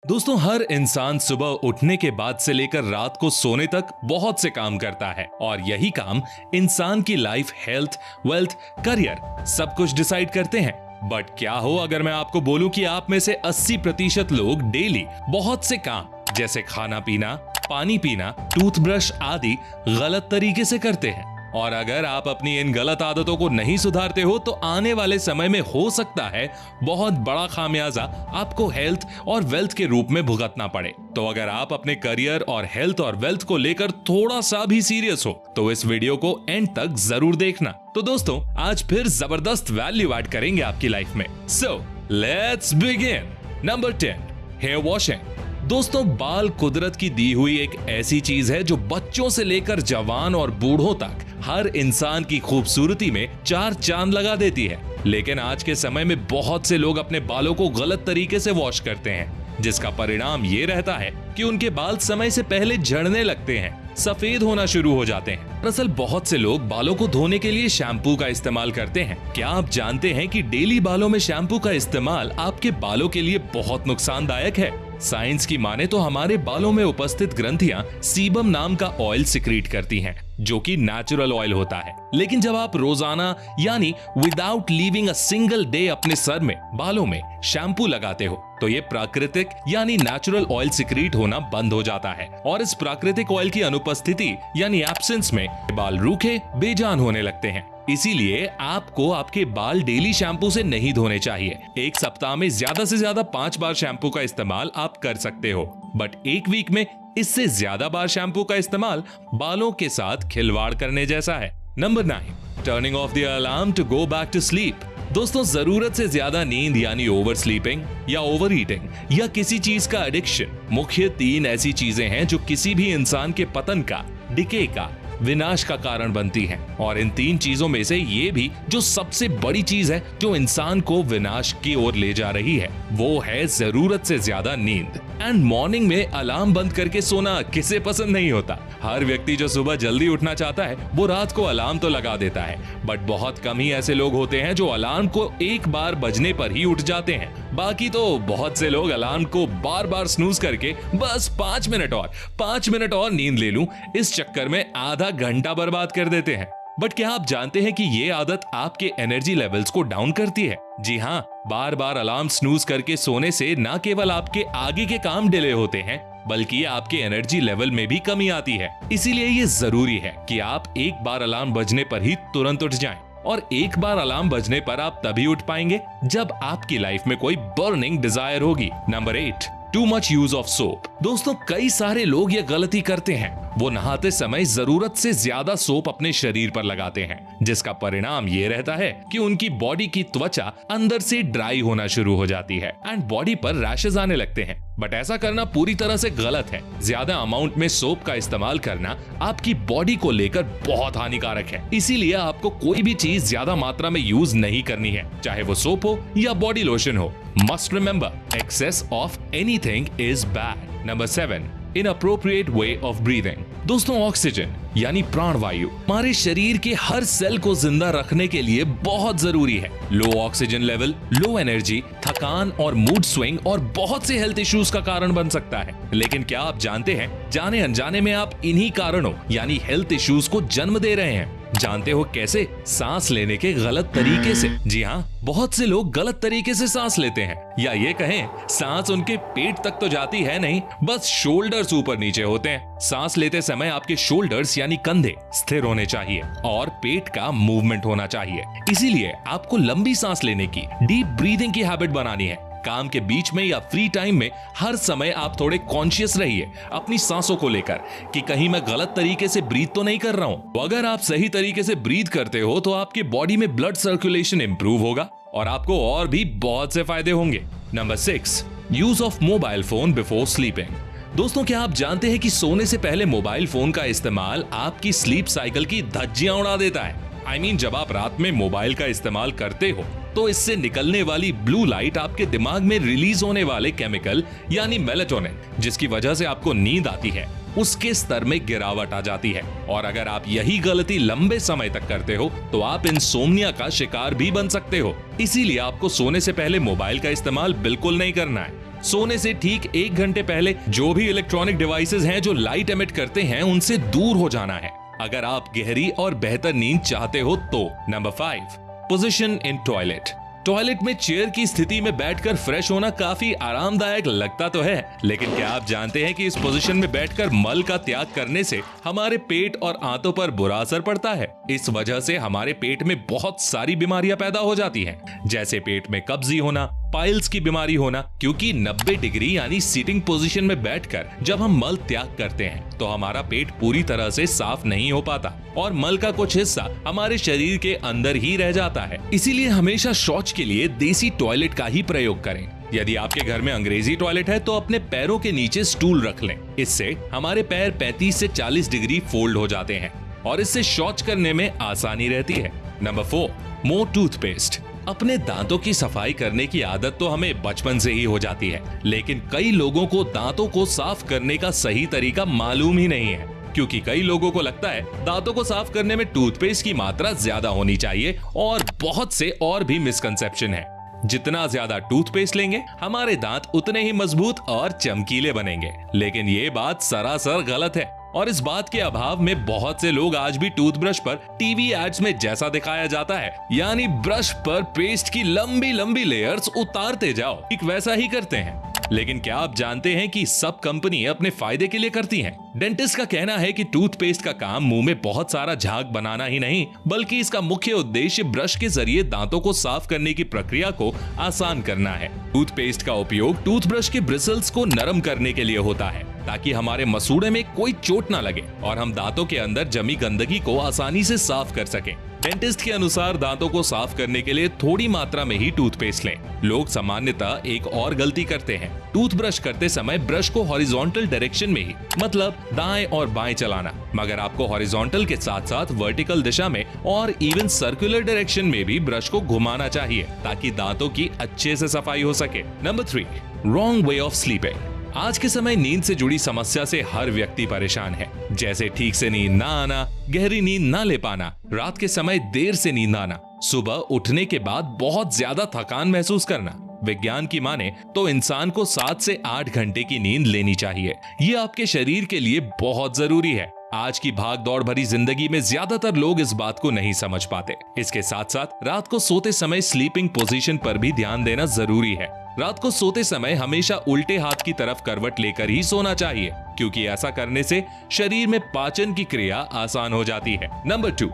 दोस्तों, हर इंसान सुबह उठने के बाद से लेकर रात को सोने तक बहुत से काम करता है और यही काम इंसान की लाइफ, हेल्थ, वेल्थ, करियर सब कुछ डिसाइड करते हैं। बट क्या हो अगर मैं आपको बोलूं कि आप में से 80% लोग डेली बहुत से काम जैसे खाना पीना, पानी पीना, टूथब्रश आदि गलत तरीके से करते हैं। और अगर आप अपनी इन गलत आदतों को नहीं सुधारते हो तो आने वाले समय में हो सकता है बहुत बड़ा खामियाजा आपको हेल्थ और वेल्थ के रूप में भुगतना पड़े। तो अगर आप अपने करियर और हेल्थ और वेल्थ को लेकर थोड़ा सा भी सीरियस हो तो इस वीडियो को एंड तक जरूर देखना। तो दोस्तों, आज फिर जबरदस्त वैल्यू ऐड करेंगे आपकी लाइफ में। So let's begin. Number 10, hair washing. दोस्तों, बाल कुदरत की दी हुई एक ऐसी चीज है जो बच्चों से लेकर जवान और बूढ़ों तक हर इंसान की खूबसूरती में चार चांद लगा देती है। लेकिन आज के समय में बहुत से लोग अपने बालों को गलत तरीके से वॉश करते हैं, जिसका परिणाम ये रहता है कि उनके बाल समय से पहले झड़ने लगते हैं, सफेद होना शुरू हो जाते हैं। दरअसल बहुत से लोग बालों को धोने के लिए शैम्पू का इस्तेमाल करते हैं। क्या आप जानते हैं कि डेली बालों में शैम्पू का इस्तेमाल आपके बालों के लिए बहुत नुकसानदायक है? साइंस की माने तो हमारे बालों में उपस्थित ग्रंथियां सीबम नाम का ऑयल सिक्रीट करती हैं, जो कि नेचुरल ऑयल होता है। लेकिन जब आप रोजाना यानी without leaving a single day अपने सर में बालों में शैम्पू लगाते हो तो ये प्राकृतिक यानी नेचुरल ऑयल सिक्रीट होना बंद हो जाता है और इस प्राकृतिक ऑयल की अनुपस्थिति यानी एब्सेंस में बाल रूखे बेजान होने लगते हैं। इसीलिए आपको आपके बाल डेली शैम्पू से नहीं धोने चाहिए। एक सप्ताह में ज्यादा से ज्यादा 5 बार शैम्पू का इस्तेमाल आप कर सकते हो, बट एक वीक में इससे ज्यादा बार शैम्पू का इस्तेमाल बालों के साथ खिलवाड़ करने जैसा है। Number 9, turning off the alarm to go back to sleep. दोस्तों, जरूरत से ज्यादा नींद यानी ओवर स्लीपिंग या ओवर ईटिंग या किसी चीज का एडिक्शन मुख्य 3 ऐसी चीजें हैं जो किसी भी इंसान के पतन का, डिके का, विनाश का कारण बनती हैं। और इन 3 चीजों में से ये भी जो सबसे बड़ी चीज है जो इंसान को विनाश की ओर ले जा रही है, वो है जरूरत से ज्यादा नींद। एंड मॉर्निंग में अलार्म बंद करके सोना किसे पसंद नहीं होता। हर व्यक्ति जो सुबह जल्दी उठना चाहता है वो रात को अलार्म तो लगा देता है, बट बहुत कम ही ऐसे लोग होते हैं जो अलार्म को एक बार बजने पर ही उठ जाते हैं। बाकी तो बहुत से लोग अलार्म को बार बार स्नूज करके बस 5 मिनट और नींद ले लूं, इस चक्कर में आधा घंटा बर्बाद कर देते हैं। बट क्या आप जानते हैं कि ये आदत आपके एनर्जी लेवल्स को डाउन करती है? जी हाँ, बार बार अलार्म स्नूज करके सोने से न केवल आपके आगे के काम डिले होते हैं बल्कि आपके एनर्जी लेवल में भी कमी आती है। इसीलिए ये जरूरी है कि आप एक बार अलार्म बजने पर ही तुरंत उठ जाएं। और एक बार अलार्म बजने पर आप तभी उठ पाएंगे जब आपकी लाइफ में कोई बर्निंग डिजायर होगी। Number 8, too much use of soap. दोस्तों, कई सारे लोग ये गलती करते हैं, वो नहाते समय जरूरत से ज्यादा सोप अपने शरीर पर लगाते हैं, जिसका परिणाम ये रहता है कि उनकी बॉडी की त्वचा अंदर से ड्राई होना शुरू हो जाती है एंड बॉडी पर रैशेज आने लगते हैं। बट ऐसा करना पूरी तरह से गलत है। ज्यादा अमाउंट में सोप का इस्तेमाल करना आपकी बॉडी को लेकर बहुत हानिकारक है। इसीलिए आपको कोई भी चीज ज्यादा मात्रा में यूज नहीं करनी है, चाहे वो सोप हो या बॉडी लोशन हो। Must remember, excess of anything is bad. Number 7, inappropriate way of breathing. दोस्तों, ऑक्सीजन यानी प्राणवायु हमारे शरीर के हर सेल को जिंदा रखने के लिए बहुत जरूरी है। लो ऑक्सीजन लेवल, लो एनर्जी, थकान और मूड स्विंग और बहुत से हेल्थ इश्यूज का कारण बन सकता है। लेकिन क्या आप जानते हैं, जाने अनजाने में आप इन्हीं कारणों यानी हेल्थ इश्यूज को जन्म दे रहे हैं। जानते हो कैसे? सांस लेने के गलत तरीके से। जी हाँ, बहुत से लोग गलत तरीके से सांस लेते हैं, या ये कहें सांस उनके पेट तक तो जाती है नहीं, बस शोल्डर्स ऊपर नीचे होते हैं। सांस लेते समय आपके शोल्डर्स यानी कंधे स्थिर होने चाहिए और पेट का मूवमेंट होना चाहिए। इसीलिए आपको लंबी सांस लेने की, डीप ब्रीदिंग की हैबिट बनानी है। काम के बीच में या फ्री टाइम में हर समय आप थोड़े कॉन्शियस रहिए अपनी सांसों को लेकर कि कहीं मैं गलत तरीके से ब्रीथ तो नहीं कर रहा हूं। अगर आप सही तरीके से ब्रीथ करते हो तो आपके बॉडी में ब्लड सर्कुलेशन इंप्रूव होगा और आपको और भी बहुत से फायदे होंगे। Number 6, use of mobile phone before sleeping. दोस्तों, क्या आप जानते हैं कि सोने से पहले मोबाइल फोन का इस्तेमाल आपकी स्लीप साइकिल की धज्जियां उड़ा देता है? जब आप रात में मोबाइल का इस्तेमाल करते हो तो इससे निकलने वाली ब्लू लाइट आपके दिमाग में रिलीज होने वाले केमिकल यानी मेलेटोनिन, जिसकी वजह से आपको नींद आती है, उसके स्तर में गिरावट आ जाती है। और अगर आप यही गलती लंबे समय तक करते हो तो आप इंसोम्निया का शिकार भी बन सकते हो। इसीलिए आपको सोने से पहले मोबाइल का इस्तेमाल बिल्कुल नहीं करना है। सोने से ठीक 1 घंटे पहले जो भी इलेक्ट्रॉनिक डिवाइसेस हैं जो लाइट एमिट करते हैं उनसे दूर हो जाना है अगर आप गहरी और बेहतर नींद चाहते हो तो। Number 5, position in toilet. Toilet में चेयर की स्थिति में बैठकर फ्रेश होना काफी आरामदायक लगता तो है, लेकिन क्या आप जानते हैं कि इस पोजीशन में बैठकर मल का त्याग करने से हमारे पेट और आंतों पर बुरा असर पड़ता है। इस वजह से हमारे पेट में बहुत सारी बीमारियां पैदा हो जाती हैं, जैसे पेट में कब्जी होना, पाइल्स की बीमारी होना, क्योंकि 90 डिग्री यानी सीटिंग पोजीशन में बैठकर जब हम मल त्याग करते हैं तो हमारा पेट पूरी तरह से साफ नहीं हो पाता और मल का कुछ हिस्सा हमारे शरीर के अंदर ही रह जाता है। इसीलिए हमेशा शौच के लिए देसी टॉयलेट का ही प्रयोग करें। यदि आपके घर में अंग्रेजी टॉयलेट है तो अपने पैरों के नीचे स्टूल रख लें। इससे हमारे पैर 35 से 40 डिग्री फोल्ड हो जाते हैं और इससे शौच करने में आसानी रहती है। नंबर 4, मोर टूथपेस्ट। अपने दांतों की सफाई करने की आदत तो हमें बचपन से ही हो जाती है, लेकिन कई लोगों को दांतों को साफ करने का सही तरीका मालूम ही नहीं है, क्योंकि कई लोगों को लगता है दांतों को साफ करने में टूथपेस्ट की मात्रा ज्यादा होनी चाहिए और बहुत से और भी मिसकंसेप्शन है। जितना ज्यादा टूथपेस्ट लेंगे हमारे दांत उतने ही मजबूत और चमकीले बनेंगे, लेकिन ये बात सरासर गलत है और इस बात के अभाव में बहुत से लोग आज भी टूथब्रश पर टीवी एड्स में जैसा दिखाया जाता है, यानी ब्रश पर पेस्ट की लंबी लंबी लेयर्स उतारते जाओ, ठीक वैसा ही करते हैं। लेकिन क्या आप जानते हैं कि सब कंपनी अपने फायदे के लिए करती हैं? डेंटिस्ट का कहना है कि टूथपेस्ट का काम मुंह में बहुत सारा झाग बनाना ही नहीं, बल्कि इसका मुख्य उद्देश्य ब्रश के जरिए दांतों को साफ करने की प्रक्रिया को आसान करना है। टूथपेस्ट का उपयोग टूथब्रश के ब्रिसल्स को नरम करने के लिए होता है, ताकि हमारे मसूड़े में कोई चोट ना लगे और हम दांतों के अंदर जमी गंदगी को आसानी से साफ कर सकें। डेंटिस्ट के अनुसार दांतों को साफ करने के लिए थोड़ी मात्रा में ही टूथपेस्ट लें। लोग सामान्यतः एक और गलती करते हैं, टूथब्रश करते समय ब्रश को हॉरिजॉन्टल डायरेक्शन में ही, मतलब दाएं और बाएं चलाना, मगर आपको हॉरिजॉन्टल के साथ साथ वर्टिकल दिशा में और इवन सर्कुलर डायरेक्शन में भी ब्रश को घुमाना चाहिए, ताकि दांतों की अच्छे से सफाई हो सके। Number 3, wrong way of sleeping. आज के समय नींद से जुड़ी समस्या से हर व्यक्ति परेशान है, जैसे ठीक से नींद ना आना, गहरी नींद ना ले पाना, रात के समय देर से नींद आना, सुबह उठने के बाद बहुत ज्यादा थकान महसूस करना। विज्ञान की माने तो इंसान को 7 से 8 घंटे की नींद लेनी चाहिए। ये आपके शरीर के लिए बहुत जरूरी है। आज की भाग दौड़ भरी जिंदगी में ज्यादातर लोग इस बात को नहीं समझ पाते। इसके साथ साथ रात को सोते समय स्लीपिंग पोजीशन पर भी ध्यान देना जरूरी है। रात को सोते समय हमेशा उल्टे हाथ की तरफ करवट लेकर ही सोना चाहिए, क्योंकि ऐसा करने से शरीर में पाचन की क्रिया आसान हो जाती है। नंबर 2,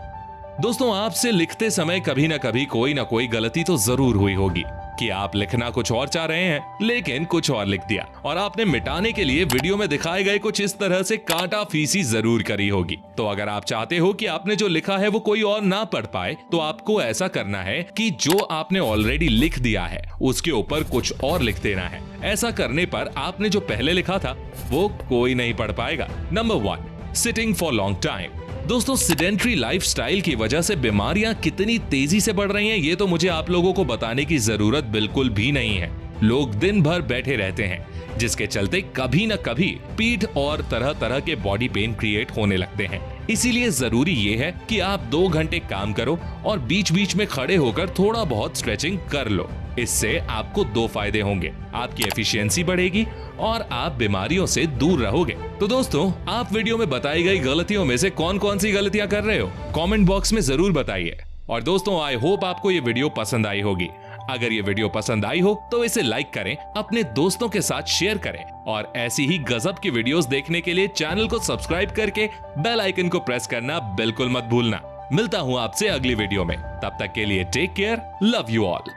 दोस्तों, आपसे लिखते समय कभी ना कभी कोई ना कोई गलती तो जरूर हुई होगी कि आप लिखना कुछ और चाह रहे हैं लेकिन कुछ और लिख दिया और आपने मिटाने के लिए वीडियो में दिखाए गए कुछ इस तरह से कांटा फीसी जरूर करी होगी। तो अगर आप चाहते हो कि आपने जो लिखा है वो कोई और ना पढ़ पाए, तो आपको ऐसा करना है कि जो आपने ऑलरेडी लिख दिया है उसके ऊपर कुछ और लिख देना है। ऐसा करने पर आपने जो पहले लिखा था वो कोई नहीं पढ़ पाएगा। Number 1, sitting for long time. दोस्तों, सिडेंट्री लाइफस्टाइल की वजह से बीमारियां कितनी तेजी से बढ़ रही हैं ये तो मुझे आप लोगों को बताने की जरूरत बिल्कुल भी नहीं है। लोग दिन भर बैठे रहते हैं, जिसके चलते कभी न कभी पीठ और तरह तरह के बॉडी पेन क्रिएट होने लगते हैं। इसीलिए जरूरी ये है कि आप 2 घंटे काम करो और बीच बीच में खड़े होकर थोड़ा बहुत स्ट्रेचिंग कर लो। इससे आपको 2 फायदे होंगे, आपकी एफिशिएंसी बढ़ेगी और आप बीमारियों से दूर रहोगे। तो दोस्तों, आप वीडियो में बताई गई गलतियों में से कौन कौन सी गलतियां कर रहे हो कमेंट बॉक्स में जरूर बताइए। और दोस्तों, आई होप आपको ये वीडियो पसंद आई होगी। अगर ये वीडियो पसंद आई हो तो इसे लाइक करें, अपने दोस्तों के साथ शेयर करें और ऐसी ही गजब की वीडियोस देखने के लिए चैनल को सब्सक्राइब करके बेल आइकन को प्रेस करना बिल्कुल मत भूलना। मिलता हूं आपसे अगली वीडियो में, तब तक के लिए take care, love you all.